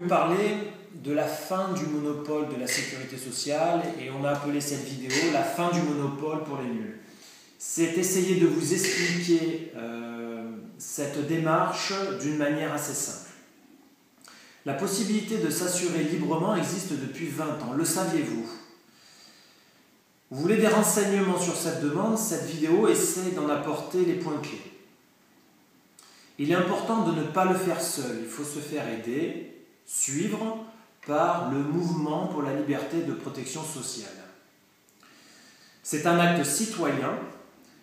Je vais parler de la fin du monopole de la sécurité sociale et on a appelé cette vidéo la fin du monopole pour les nuls. C'est essayer de vous expliquer cette démarche d'une manière assez simple. La possibilité de s'assurer librement existe depuis 20 ans, le saviez-vous? Vous voulez des renseignements sur cette demande? Cette vidéo essaie d'en apporter les points clés. Il est important de ne pas le faire seul, il faut se faire aider, suivre par le mouvement pour la liberté de protection sociale. C'est un acte citoyen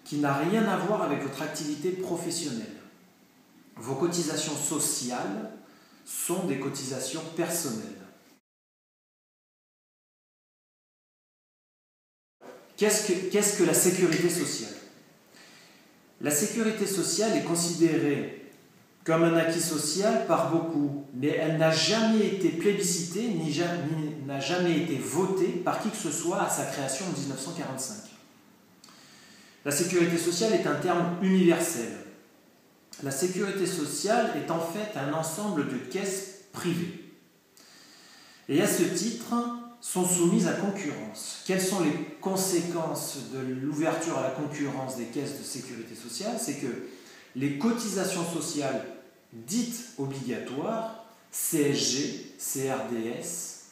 qui n'a rien à voir avec votre activité professionnelle. Vos cotisations sociales sont des cotisations personnelles. Qu'est-ce que la sécurité sociale? La sécurité sociale est considérée comme un acquis social par beaucoup, mais elle n'a jamais été plébiscitée ni n'a jamais été votée par qui que ce soit à sa création en 1945. La sécurité sociale est un terme universel. La sécurité sociale est en fait un ensemble de caisses privées. Et à ce titre, sont soumises à concurrence. Quelles sont les conséquences de l'ouverture à la concurrence des caisses de sécurité sociale? C'est que les cotisations sociales dites obligatoires, CSG, CRDS,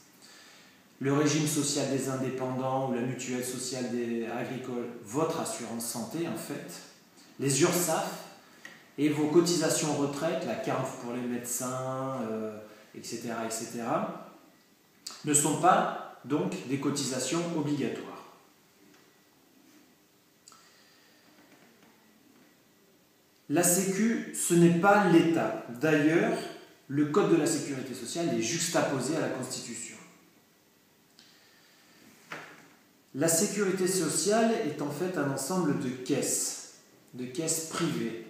le régime social des indépendants ou la mutuelle sociale des agricoles, votre assurance santé en fait, les URSSAF et vos cotisations retraite, la CARF pour les médecins, etc., ne sont pas donc des cotisations obligatoires. La Sécu, ce n'est pas l'État. D'ailleurs, le Code de la sécurité sociale est juxtaposé à la Constitution. La sécurité sociale est en fait un ensemble de caisses privées.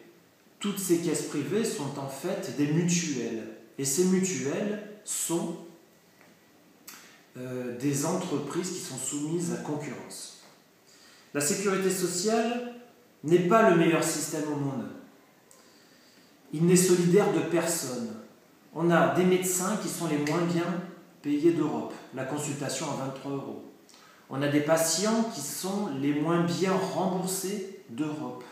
Toutes ces caisses privées sont en fait des mutuelles. Et ces mutuelles sont des entreprises qui sont soumises à concurrence. La sécurité sociale n'est pas le meilleur système au monde. Il n'est solidaire de personne. On a des médecins qui sont les moins bien payés d'Europe, la consultation à 23 €. On a des patients qui sont les moins bien remboursés d'Europe.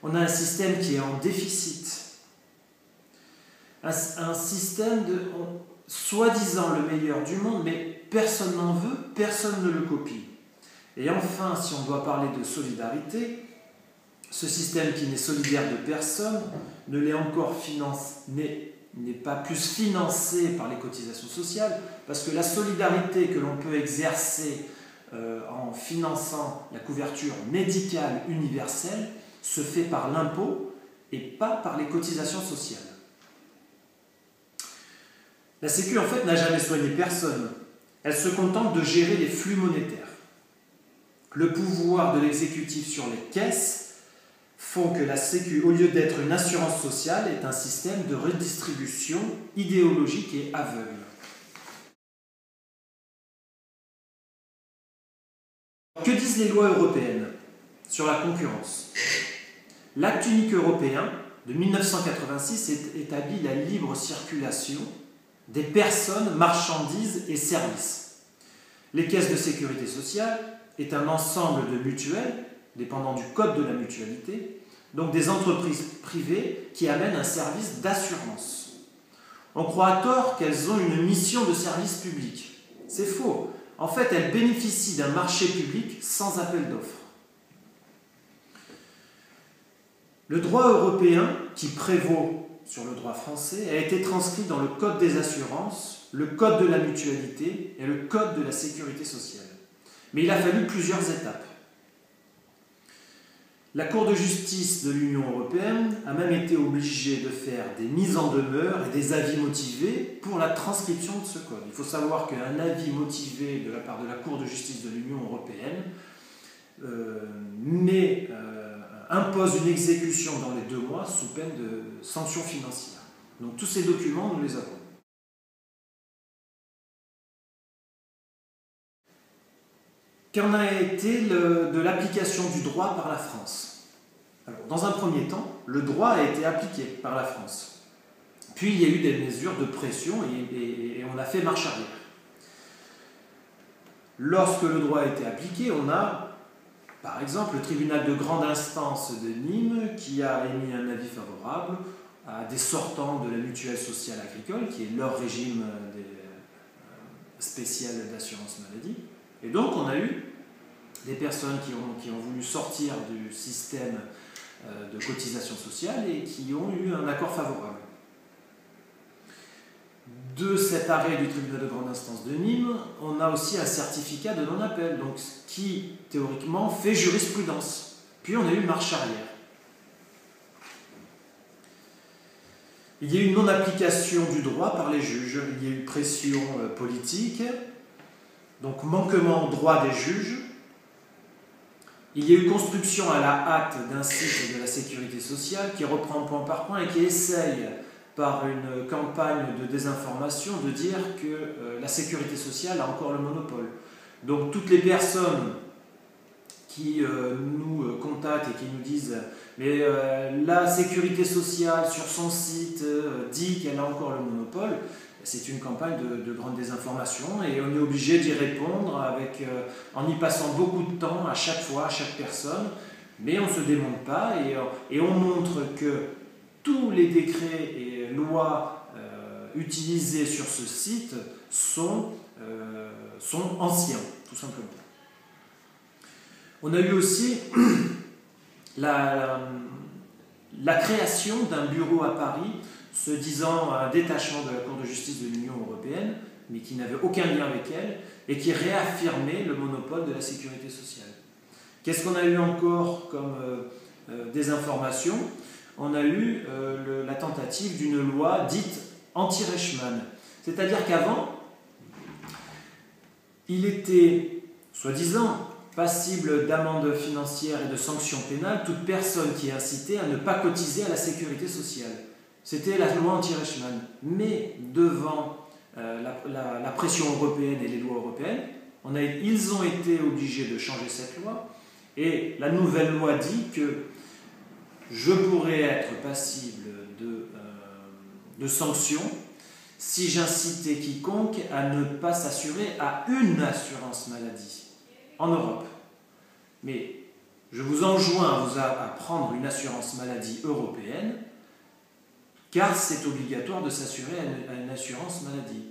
On a un système qui est en déficit. Un système de soi-disant le meilleur du monde, mais personne n'en veut, personne ne le copie. Et enfin, si on doit parler de solidarité, ce système qui n'est solidaire de personne n'est pas plus financé par les cotisations sociales, parce que la solidarité que l'on peut exercer en finançant la couverture médicale universelle se fait par l'impôt et pas par les cotisations sociales. La Sécu, en fait, n'a jamais soigné personne. Elle se contente de gérer les flux monétaires. Le pouvoir de l'exécutif sur les caisses font que la Sécu, au lieu d'être une assurance sociale, est un système de redistribution idéologique et aveugle. Que disent les lois européennes sur la concurrence? L'acte unique européen de 1986 établit la libre circulation des personnes, marchandises et services. Les caisses de sécurité sociale est un ensemble de mutuelles dépendant du code de la mutualité, donc des entreprises privées qui amènent un service d'assurance. On croit à tort qu'elles ont une mission de service public. C'est faux. En fait, elles bénéficient d'un marché public sans appel d'offres. Le droit européen, qui prévaut sur le droit français, a été transcrit dans le Code des assurances, le Code de la mutualité et le Code de la sécurité sociale. Mais il a fallu plusieurs étapes. La Cour de justice de l'Union européenne a même été obligée de faire des mises en demeure et des avis motivés pour la transcription de ce code. Il faut savoir qu'un avis motivé de la part de la Cour de justice de l'Union européenne impose une exécution dans les 2 mois sous peine de sanctions financières. Donc tous ces documents, nous les avons. Qu'en a été de l'application du droit par la France? Alors, dans un premier temps, le droit a été appliqué par la France. Puis il y a eu des mesures de pression et on a fait marche arrière. Lorsque le droit a été appliqué, on a, par exemple, le tribunal de grande instance de Nîmes qui a émis un avis favorable à des sortants de la mutuelle sociale agricole, qui est leur régime spécial d'assurance maladie. Et donc on a eu des personnes qui ont voulu sortir du système de cotisation sociale et qui ont eu un accord favorable. De cet arrêt du tribunal de grande instance de Nîmes, on a aussi un certificat de non-appel, donc qui théoriquement fait jurisprudence. Puis on a eu marche arrière. Il y a eu une non-application du droit par les juges, il y a eu pression politique, donc manquement au droit des juges. Il y a eu construction à la hâte d'un site de la sécurité sociale qui reprend point par point et qui essaye, par une campagne de désinformation, de dire que la sécurité sociale a encore le monopole. Donc toutes les personnes qui nous contactent et qui nous disent « mais la sécurité sociale sur son site dit qu'elle a encore le monopole », c'est une campagne de grande désinformation et on est obligé d'y répondre en y passant beaucoup de temps à chaque fois, à chaque personne, mais on ne se démonte pas et on montre que tous les décrets et lois utilisés sur ce site sont anciens, tout simplement. On a eu aussi la création d'un bureau à Paris se disant un détachement de la Cour de justice de l'Union européenne, mais qui n'avait aucun lien avec elle, et qui réaffirmait le monopole de la sécurité sociale. Qu'est-ce qu'on a eu encore comme désinformation? On a eu la tentative d'une loi dite anti-Reichmann. C'est-à-dire qu'avant, il était, soi-disant, passible d'amende financière et de sanctions pénales toute personne qui incitait à ne pas cotiser à la sécurité sociale. C'était la loi anti-Reichmann. Mais devant la pression européenne et les lois européennes, ils ont été obligés de changer cette loi. Et la nouvelle loi dit que je pourrais être passible de sanctions si j'incitais quiconque à ne pas s'assurer à une assurance maladie en Europe. Mais je vous enjoins à prendre une assurance maladie européenne, car c'est obligatoire de s'assurer à une assurance maladie.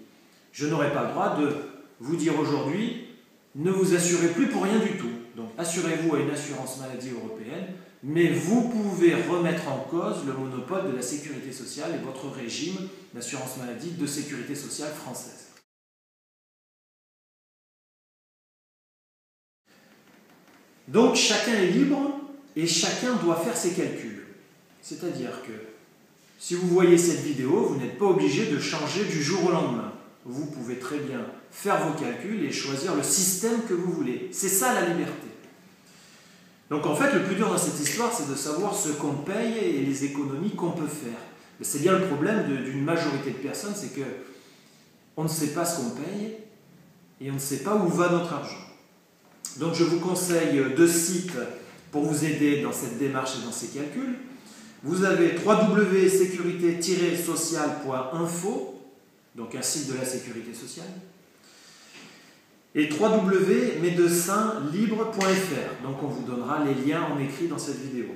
Je n'aurai pas le droit de vous dire aujourd'hui, ne vous assurez plus pour rien du tout. Donc assurez-vous à une assurance maladie européenne, mais vous pouvez remettre en cause le monopole de la sécurité sociale et votre régime d'assurance maladie de sécurité sociale française. Donc chacun est libre et chacun doit faire ses calculs. C'est-à-dire que si vous voyez cette vidéo, vous n'êtes pas obligé de changer du jour au lendemain. Vous pouvez très bien faire vos calculs et choisir le système que vous voulez. C'est ça la liberté. Donc en fait, le plus dur dans cette histoire, c'est de savoir ce qu'on paye et les économies qu'on peut faire. C'est bien le problème d'une majorité de personnes, c'est qu'on ne sait pas ce qu'on paye et on ne sait pas où va notre argent. Donc je vous conseille 2 sites pour vous aider dans cette démarche et dans ces calculs. Vous avez www.sécurité-sociale.info, donc un site de la sécurité sociale, et www.médecinlibre.fr, donc on vous donnera les liens en écrit dans cette vidéo.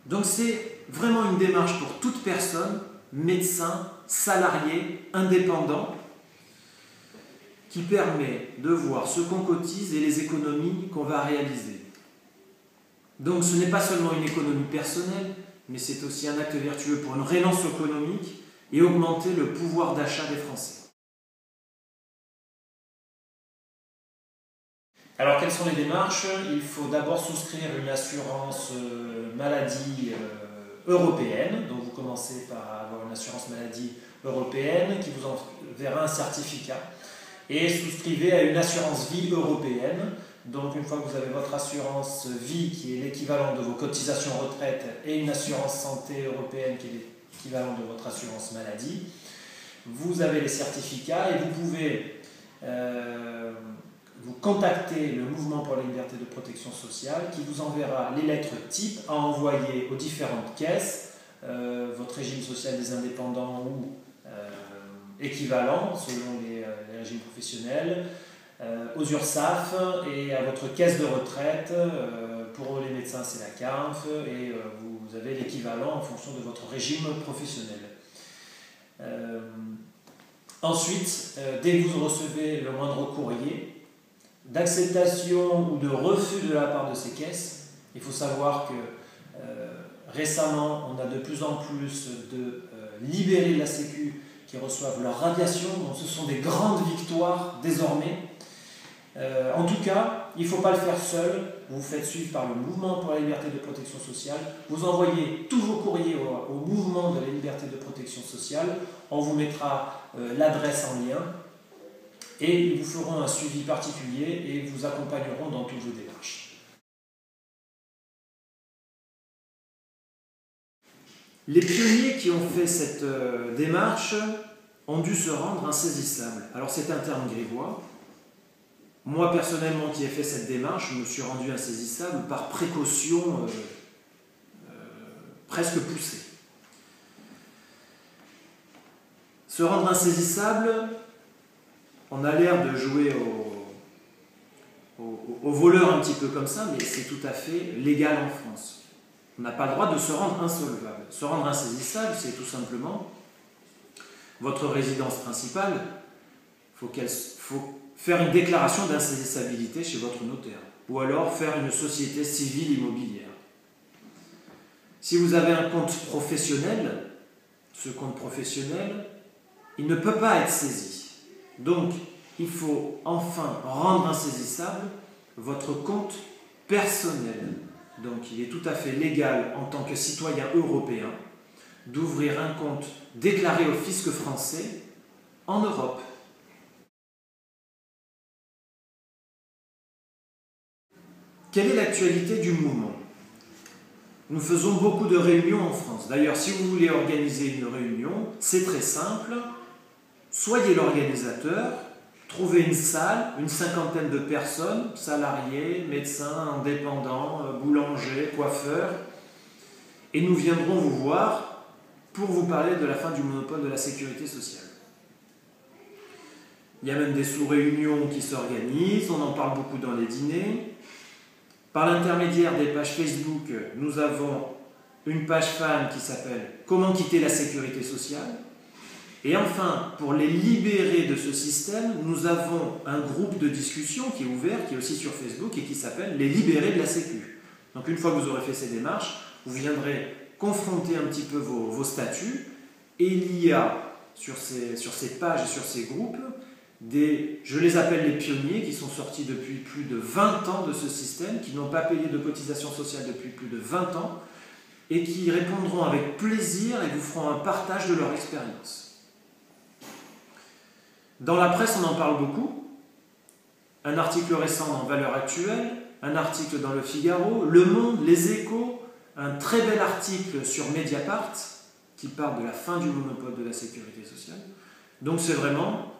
Donc c'est vraiment une démarche pour toute personne, médecin, salarié, indépendant, qui permet de voir ce qu'on cotise et les économies qu'on va réaliser. Donc ce n'est pas seulement une économie personnelle, mais c'est aussi un acte vertueux pour une relance économique et augmenter le pouvoir d'achat des Français. Alors quelles sont les démarches? Il faut d'abord souscrire une assurance maladie européenne. Donc vous commencez par avoir une assurance maladie européenne qui vous enverra un certificat. Et souscrivez à une assurance vie européenne. Donc une fois que vous avez votre assurance vie qui est l'équivalent de vos cotisations retraite et une assurance santé européenne qui est l'équivalent de votre assurance maladie, vous avez les certificats et vous pouvez vous contacter le Mouvement pour la liberté de protection sociale qui vous enverra les lettres types à envoyer aux différentes caisses votre régime social des indépendants ou équivalent selon les régimes professionnels, aux URSSAF et à votre caisse de retraite. Pour les médecins, c'est la CARF et vous avez l'équivalent en fonction de votre régime professionnel. Ensuite, dès que vous recevez le moindre courrier d'acceptation ou de refus de la part de ces caisses, il faut savoir que récemment, on a de plus en plus de libérés de la Sécu qui reçoivent leur radiation, donc ce sont des grandes victoires désormais. En tout cas, il ne faut pas le faire seul, vous vous faites suivre par le Mouvement pour la liberté de protection sociale, vous envoyez tous vos courriers au Mouvement de la liberté de protection sociale, on vous mettra l'adresse en lien et ils vous feront un suivi particulier et vous accompagneront dans toutes vos démarches. Les pionniers qui ont fait cette démarche ont dû se rendre insaisissables. Alors c'est un terme grivois. Moi, personnellement, qui ai fait cette démarche, je me suis rendu insaisissable par précaution presque poussée. Se rendre insaisissable, on a l'air de jouer au voleur un petit peu comme ça, mais c'est tout à fait légal en France. On n'a pas le droit de se rendre insolvable. Se rendre insaisissable, c'est tout simplement votre résidence principale. Il faut faire une déclaration d'insaisissabilité chez votre notaire, ou alors faire une société civile immobilière. Si vous avez un compte professionnel, ce compte professionnel, il ne peut pas être saisi. Donc, il faut enfin rendre insaisissable votre compte personnel. Donc, il est tout à fait légal en tant que citoyen européen d'ouvrir un compte déclaré au fisc français en Europe. Quelle est l'actualité du mouvement? Nous faisons beaucoup de réunions en France. D'ailleurs, si vous voulez organiser une réunion, c'est très simple. Soyez l'organisateur, trouvez une salle, une cinquantaine de personnes, salariés, médecins, indépendants, boulangers, coiffeurs, et nous viendrons vous voir pour vous parler de la fin du monopole de la sécurité sociale. Il y a même des sous-réunions qui s'organisent, on en parle beaucoup dans les dîners. Par l'intermédiaire des pages Facebook, nous avons une page fan qui s'appelle « Comment quitter la sécurité sociale ?» Et enfin, pour les libérer de ce système, nous avons un groupe de discussion qui est ouvert, qui est aussi sur Facebook et qui s'appelle « Les libérés de la Sécu ». Donc une fois que vous aurez fait ces démarches, vous viendrez confronter un petit peu vos statuts et il y a sur ces pages et sur ces groupes je les appelle les pionniers, qui sont sortis depuis plus de 20 ans de ce système, qui n'ont pas payé de cotisation sociale depuis plus de 20 ans, et qui répondront avec plaisir et vous feront un partage de leur expérience. Dans la presse, on en parle beaucoup. Un article récent dans Valeurs Actuelles, un article dans Le Figaro, Le Monde, Les Échos, un très bel article sur Mediapart, qui parle de la fin du monopole de la sécurité sociale. Donc c'est vraiment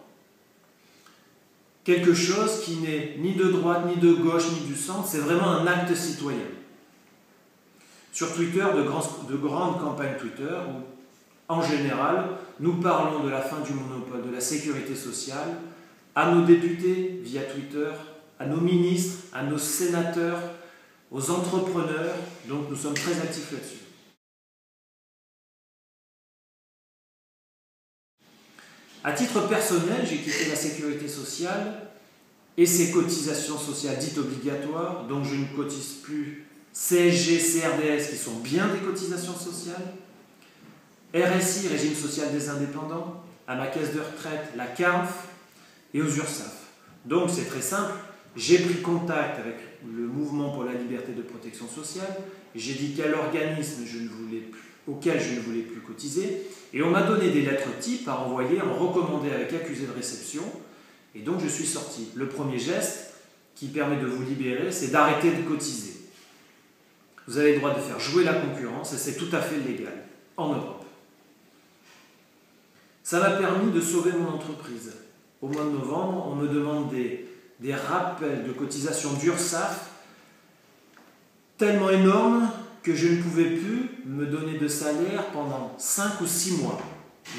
quelque chose qui n'est ni de droite, ni de gauche, ni du centre, c'est vraiment un acte citoyen. Sur Twitter, de grandes campagnes Twitter, où, en général, nous parlons de la fin du monopole de la sécurité sociale à nos députés via Twitter, à nos ministres, à nos sénateurs, aux entrepreneurs, donc nous sommes très actifs là-dessus. À titre personnel, j'ai quitté la sécurité sociale et ses cotisations sociales dites obligatoires, donc je ne cotise plus CSG, CRDS, qui sont bien des cotisations sociales, RSI, régime social des indépendants, à ma caisse de retraite, la CARF, et aux URSSAF. Donc c'est très simple, j'ai pris contact avec le Mouvement pour la liberté de protection sociale, j'ai dit quel organisme auquel je ne voulais plus cotiser, et on m'a donné des lettres types à envoyer en recommandé avec accusé de réception, et donc je suis sorti. Le premier geste qui permet de vous libérer, c'est d'arrêter de cotiser. Vous avez le droit de faire jouer la concurrence, et c'est tout à fait légal, en Europe. Ça m'a permis de sauver mon entreprise. Au mois de novembre, on me demande des rappels de cotisation d'URSSAF tellement énormes que je ne pouvais plus me donner de salaire pendant 5 ou 6 mois.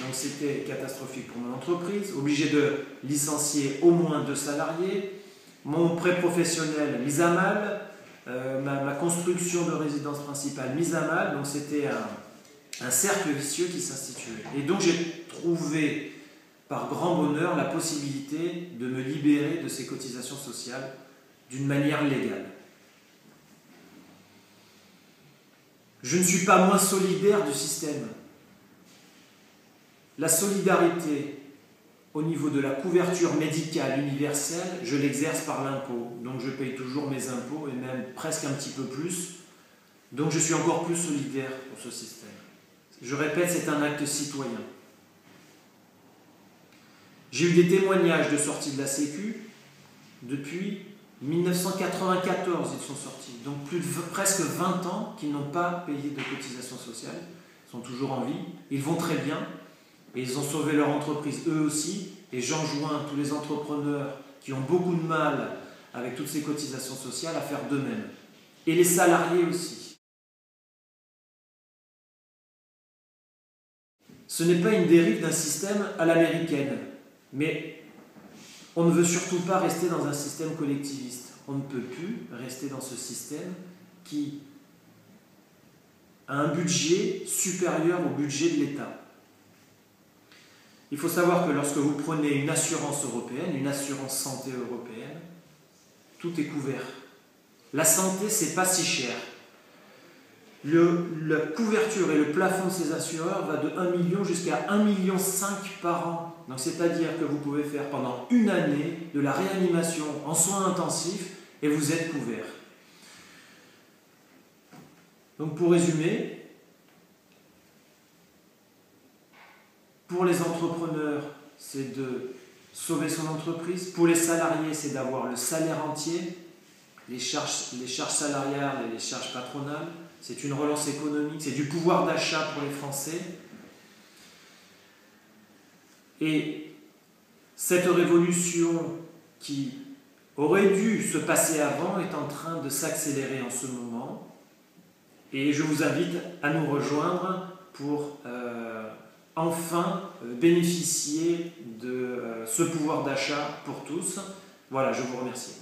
Donc c'était catastrophique pour mon entreprise, obligé de licencier au moins 2 salariés, mon prêt professionnel mis à mal, ma construction de résidence principale mise à mal, donc c'était un cercle vicieux qui s'instituait. Et donc j'ai trouvé par grand bonheur la possibilité de me libérer de ces cotisations sociales d'une manière légale. Je ne suis pas moins solidaire du système. La solidarité au niveau de la couverture médicale universelle, je l'exerce par l'impôt. Donc je paye toujours mes impôts et même presque un petit peu plus. Donc je suis encore plus solidaire pour ce système. Je répète, c'est un acte citoyen. J'ai eu des témoignages de sortie de la Sécu depuis 1994, ils sont sortis. Donc presque 20 ans qu'ils n'ont pas payé de cotisations sociales. Ils sont toujours en vie, ils vont très bien et ils ont sauvé leur entreprise eux aussi. Et j'enjoins tous les entrepreneurs qui ont beaucoup de mal avec toutes ces cotisations sociales à faire de même. Et les salariés aussi. Ce n'est pas une dérive d'un système à l'américaine, mais on ne veut surtout pas rester dans un système collectiviste. On ne peut plus rester dans ce système qui a un budget supérieur au budget de l'État. Il faut savoir que lorsque vous prenez une assurance européenne, une assurance santé européenne, tout est couvert. La santé, c'est pas si cher. La couverture et le plafond de ces assureurs va de 1 million jusqu'à 1,5 million par an. Donc c'est-à-dire que vous pouvez faire pendant une année de la réanimation en soins intensifs et vous êtes couvert. Donc pour résumer, pour les entrepreneurs, c'est de sauver son entreprise. Pour les salariés, c'est d'avoir le salaire entier, les charges salariales et les charges patronales. C'est une relance économique, c'est du pouvoir d'achat pour les Français. Et cette révolution qui aurait dû se passer avant est en train de s'accélérer en ce moment. Et je vous invite à nous rejoindre pour enfin bénéficier de ce pouvoir d'achat pour tous. Voilà, je vous remercie.